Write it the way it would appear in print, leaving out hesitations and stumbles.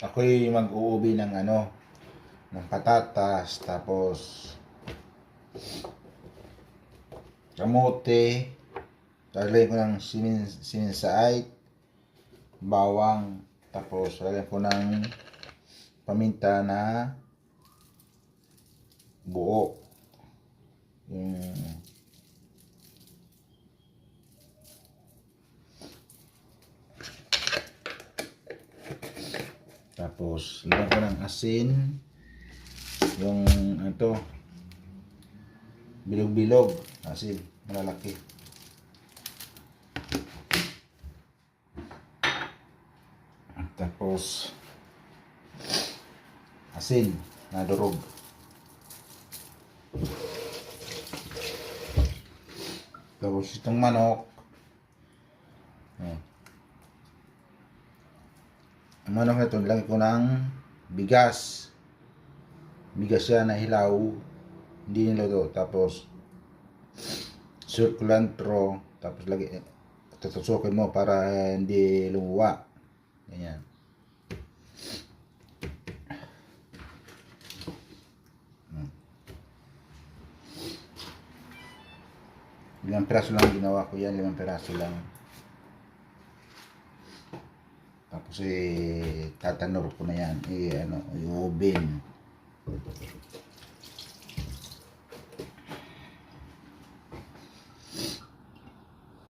ako'y mag-uubi ng ng patatas, tapos kamote, lalagyan ko ng sininsaay, bawang, tapos lalagyan ko ng paminta na buo. Tapos lagyan ko ng asin, yung bilog-bilog, asin, malalaki. Tapos asin na durog. Tapos itong manok, ang manok na ito, nilagay ko ng bigas. Bigas siya na hilaw, hindi niluto. Tapos cilantro, tapos tutusukin mo para hindi lumuwa. Ganyan. Limang piraso lang ginawa ko yan, 5 piraso lang. Tapos tatanor ko na yan, i-oven.